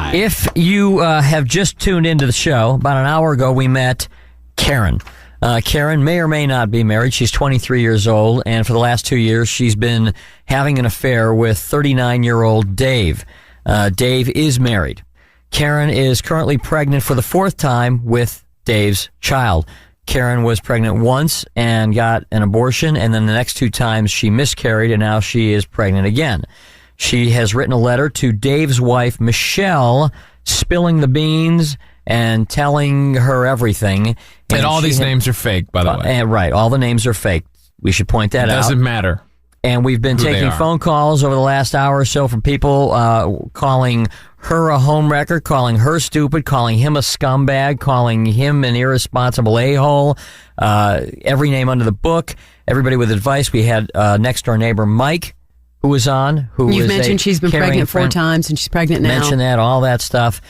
live. If you have just tuned into the show, about an hour ago we met Karen. Karen may or may not be married. She's 23 years old, and for the last 2 years she's been having an affair with 39-year-old Dave. Dave is married. Karen is currently pregnant for the fourth time with Dave's child. Karen was pregnant once and got an abortion, and then the next 2 times she miscarried, and now she is pregnant again. She has written a letter to Dave's wife, Michelle, spilling the beans and telling her everything. And all these names are fake, by the way. Right, all the names are fake. We should point that out. It doesn't matter. And we've been taking phone calls over the last hour or so from people calling her a homewrecker, calling her stupid, calling him a scumbag, calling him an irresponsible a-hole, every name under the book, everybody with advice. We had next-door neighbor Mike, who was on. You've mentioned she's been pregnant 4 times, and she's pregnant now. Mentioned that, all that stuff.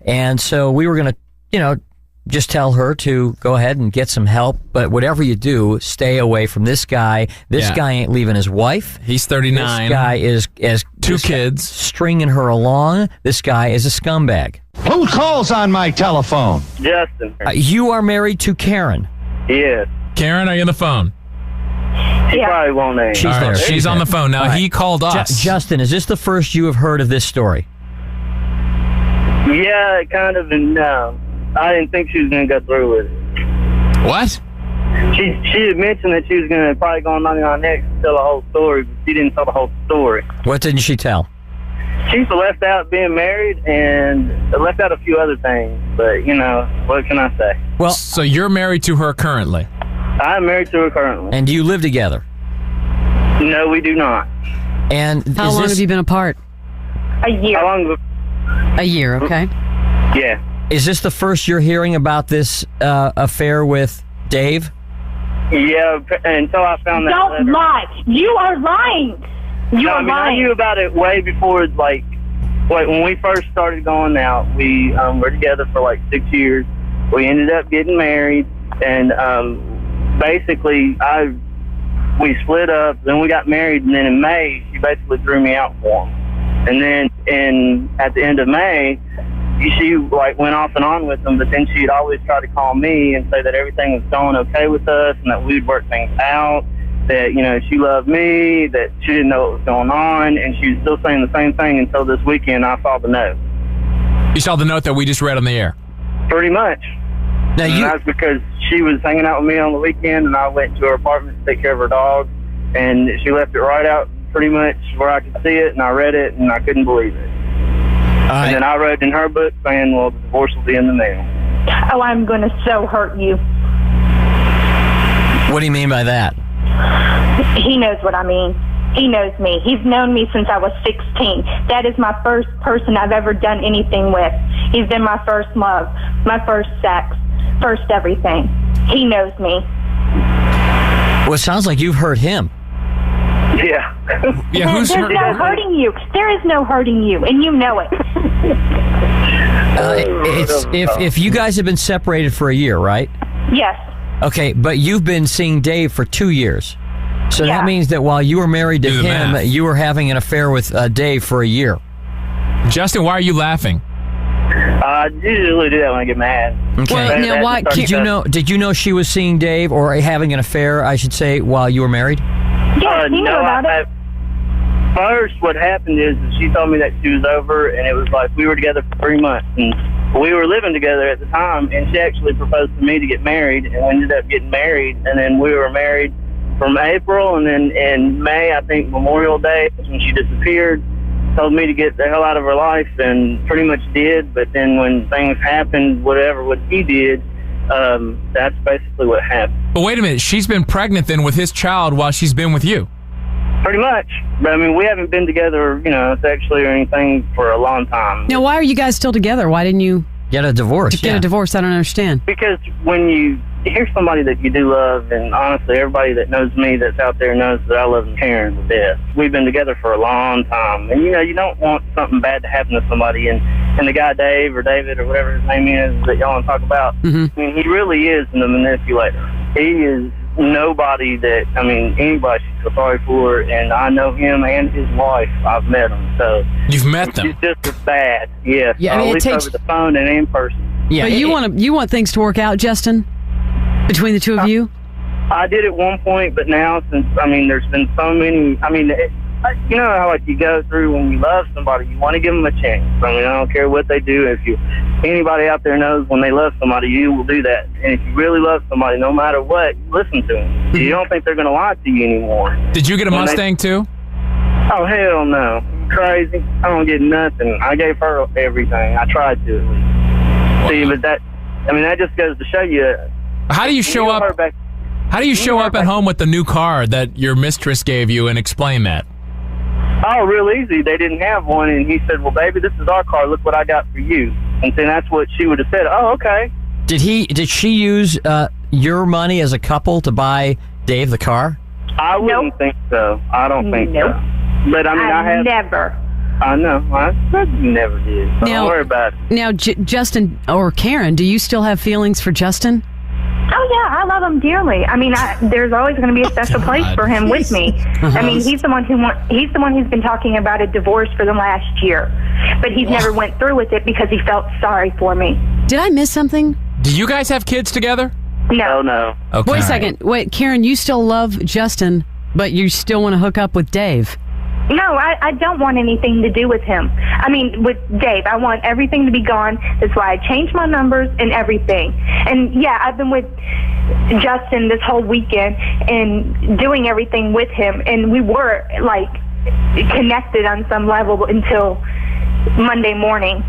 And so we were going to, just tell her to go ahead and get some help. But whatever you do, stay away from this guy. This guy ain't leaving his wife. He's 39. This guy is 2 kids. Stringing her along. This guy is a scumbag. Who calls on my telephone? Justin. You are married to Karen. Yes. Karen, are you on the phone? He probably won't name. She's there. She's on the phone. Now, he called us. Justin, is this the first you have heard of this story? Yeah, kind of, and no. I didn't think she was going to go through with it. What? She had mentioned that she was going to probably go on 99 Next and tell the whole story, but she didn't tell the whole story. What didn't she tell? She's left out being married and left out a few other things, but, what can I say? Well, so you're married to her currently? I'm married to her currently. And do you live together? No, we do not. And how long have you been apart? A year. How long? A year, okay. Yeah. Is this the first you're hearing about this affair with Dave? Yeah, until I found that letter. Don't lie. You are lying. You are lying. I knew about it way before, when we first started going out. We were together for 6 years. We ended up getting married, and basically we split up. Then we got married, and then in May, she basically threw me out for him. And then at the end of May, she went off and on with him, but then she'd always try to call me and say that everything was going okay with us and that we'd work things out, that, she loved me, that she didn't know what was going on, and she was still saying the same thing until this weekend I saw the note. You saw the note that we just read on the air? Pretty much. Now that's because she was hanging out with me on the weekend, and I went to her apartment to take care of her dog, and she left it right out pretty much where I could see it, and I read it, and I couldn't believe it. And then I wrote in her book saying, well, the divorce will be in the mail. Oh, I'm going to so hurt you. What do you mean by that? He knows what I mean. He knows me. He's known me since I was 16. That is my first person I've ever done anything with. He's been my first love, my first sex, first everything. He knows me. Well, it sounds like you've hurt him. Yeah. Who's There's no hurting you. There is no hurting you, and you know it. If you guys have been separated for a year, right? Yes. Okay, but you've been seeing Dave for 2 years. So that means that while you were married to him, you were having an affair with Dave for a year. Justin, why are you laughing? I usually do that when I get mad. Okay. Well, now, why, did you know she was seeing Dave, or having an affair, I should say, while you were married? Yeah, he knew about it. First, what happened is she told me that she was over, and it was we were together for 3 months, and we were living together at the time, and she actually proposed to me to get married, and we ended up getting married, and then we were married from April, and then in May, I think Memorial Day, when she disappeared, told me to get the hell out of her life, and pretty much did, but then when things happened, what he did, that's basically what happened. But wait a minute, she's been pregnant then with his child while she's been with you? Pretty much. But I mean, we haven't been together, sexually or anything for a long time. Now, why are you guys still together? Why didn't you get a divorce? Get a divorce? I don't understand. Because when you hear somebody that you do love, and honestly, everybody that knows me that's out there knows that I love Karen to death. We've been together for a long time, and you don't want something bad to happen to somebody. And the guy Dave or David or whatever his name is that y'all want to talk about, I mean, he really is a manipulator. He is nobody that, anybody should feel sorry for, and I know him and his wife. I've met them, so. You've met them? It's just as bad, yes. Yeah, at least over the phone and in person. Yeah, but you want things to work out, Justin, between the two of you? I did at one point, but now since, there's been so many, you know how you go through when you love somebody, you want to give them a chance. I don't care what they do. If anybody out there knows when they love somebody, you will do that. And if you really love somebody, no matter what, listen to them. You don't think they're going to lie to you anymore. Did you get a Mustang too? Oh, hell no. Crazy. I don't get nothing. I gave her everything. I tried to at least. See, but that just goes to show you. How do you show up? How do you show up at home with the new car that your mistress gave you and explain that? Oh, real easy. They didn't have one, and he said, well, baby, this is our car. Look what I got for you. And then that's what she would have said. Oh, okay. Did she use your money as a couple to buy Dave the car? I wouldn't think so. I don't think so. But, I have... Never. I know. I said you never did. So don't worry about it. Now, Justin or Karen, do you still have feelings for Justin? Oh, yeah, I love him dearly. There's always going to be a special place for him with me. He's the one who's been talking about a divorce for the last year. But he's never went through with it because he felt sorry for me. Did I miss something? Do you guys have kids together? No. Okay. Wait a second. Wait, Karen, you still love Justin, but you still want to hook up with Dave. No, I don't want anything to do with him. With Dave. I want everything to be gone. That's why I changed my numbers and everything. And, yeah, I've been with Justin this whole weekend and doing everything with him. And we were, connected on some level until Monday morning.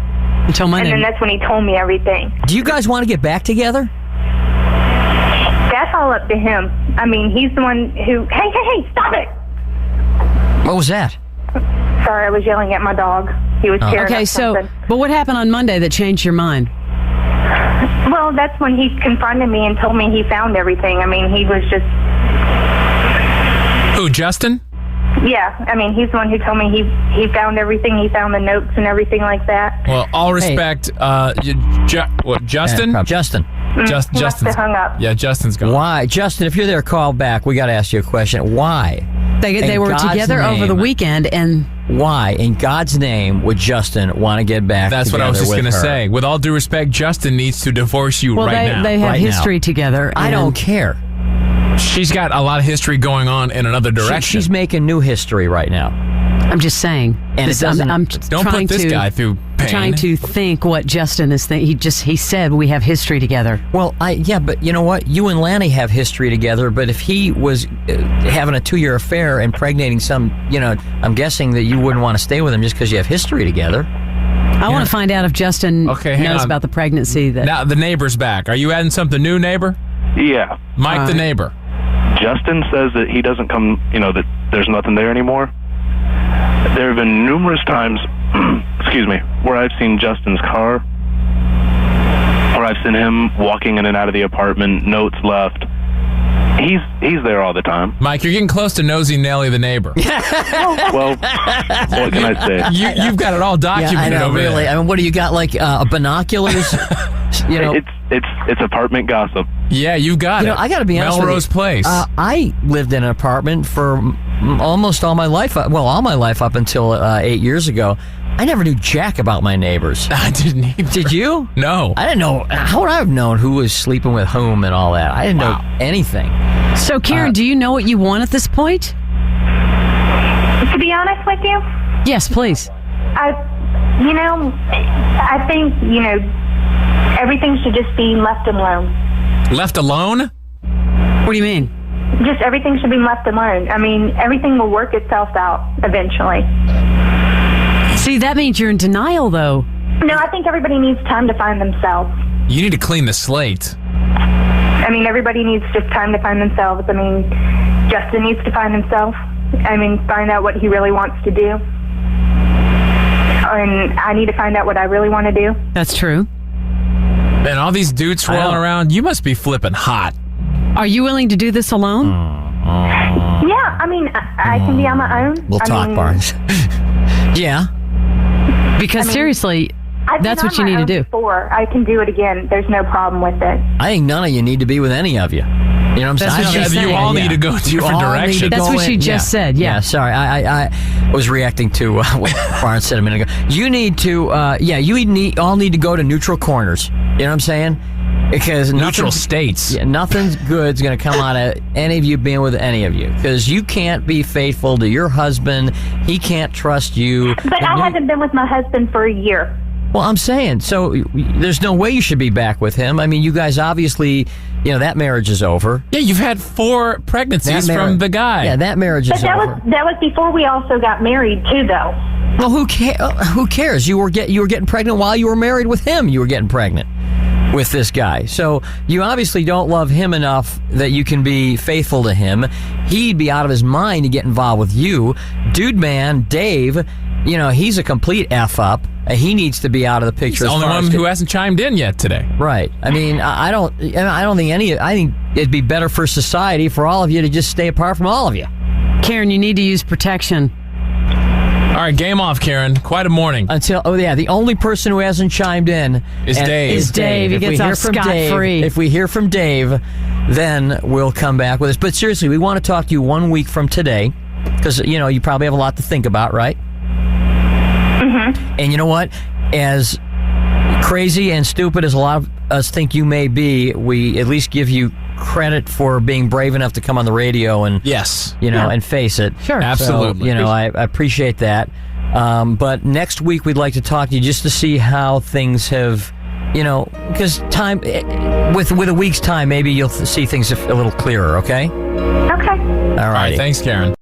Until Monday. And then that's when he told me everything. Do you guys want to get back together? That's all up to him. He's the one who... Hey, stop it! What was that? Sorry, I was yelling at my dog. He was tearing up something. But what happened on Monday that changed your mind? Well, that's when he confronted me and told me he found everything. He was just... Who, Justin? Yeah, he's the one who told me he found everything. He found the notes and everything like that. Well, all respect, Justin? Justin. Justin's hung up. Yeah, Justin's gone. Why? Justin, if you're there, call back. We got to ask you a question. Why? They were together over the weekend, and... Why, in God's name, would Justin want to get back That's together what I was just going to say. With all due respect, Justin needs to divorce you now. They have Right history now. together. I don't care. She's got a lot of history going on in another direction. She's making new history right now. I'm just saying. And it doesn't... Don't put this guy through pain. Trying to think what Justin is thinking. He said we have history together. Well, but you know what? You and Lanny have history together, but if he was having a 2-year affair, impregnating some, I'm guessing that you wouldn't want to stay with him just because you have history together. I want to find out if Justin knows about the pregnancy. Now, the neighbor's back. Are you adding something new, neighbor? Yeah. Mike, the neighbor. Justin says that he doesn't come, that there's nothing there anymore. There have been numerous times, where I've seen Justin's car, where I've seen him walking in and out of the apartment, notes left. He's there all the time. Mike, you're getting close to Nosy Nelly the neighbor. Well, what can I say? You've got it all documented over really. there. What do you got, binoculars? It's apartment gossip. Yeah, you got it. I got to be honest with you. Melrose Place. I lived in an apartment for almost all my life. All my life up until 8 years ago. I never knew jack about my neighbors. I didn't either. Did you? No. I didn't know. How would I have known who was sleeping with whom and all that? I didn't know anything. So, Karen, do you know what you want at this point? To be honest with you? Yes, please. I think, everything should just be left alone. Left alone? What do you mean? Just everything should be left alone. Everything will work itself out eventually. See, that means you're in denial, though. No, I think everybody needs time to find themselves. You need to clean the slate. Everybody needs just time to find themselves. Justin needs to find himself. Find out what he really wants to do. And I need to find out what I really want to do. That's true. Man, all these dudes swirling around, you must be flipping hot. Are you willing to do this alone? Yeah, I can be on my own. We'll talk, Barnes. Yeah. Because seriously, that's what you need to do. Before. I can do it again. There's no problem with it. I think none of you need to be with any of you. You know what I'm That's saying? what she's You saying. all need to go You different all need to directions. That's go what she in- just said, yeah. Sorry, I was reacting to what Barnes said a minute ago. You need to, all need to go to neutral corners. You know what I'm saying? Because Neutral states. nothing's good's going to come out of any of you being with any of you. Because you can't be faithful to your husband. He can't trust you. But I haven't been with my husband for a year. Well, I'm saying, so there's no way you should be back with him. I mean, you guys obviously, that marriage is over. Yeah, you've had 4 pregnancies That from the guy. Yeah, that marriage But is that over. was before we also got married too, though. Well, who cares? You were getting pregnant while you were married with him. You were getting pregnant with this guy. So you obviously don't love him enough that you can be faithful to him. He'd be out of his mind to get involved with you. Dude man, Dave, he's a complete F up. He needs to be out of the picture. He's the as only far one as who hasn't chimed in yet today. Right. I mean, I don't think I think it'd be better for society for all of you to just stay apart from all of you. Karen, you need to use protection. All right, game off, Karen. Quite a morning. The only person who hasn't chimed in Is Dave. Is Dave. He If we gets hear off from Dave- scot-free. If we hear from Dave, then we'll come back with this. But seriously, we want to talk to you 1 week from today because, you probably have a lot to think about, right? Mm-hmm. And you know what? As crazy and stupid as a lot of us think you may be, we at least give you credit for being brave enough to come on the radio and Yes. and face it. Sure. Absolutely. So, I appreciate that. But next week we'd like to talk to you just to see how things have, because time with a week's time, maybe you'll see things a little clearer. Okay. Okay. All All right, right. thanks, Karen.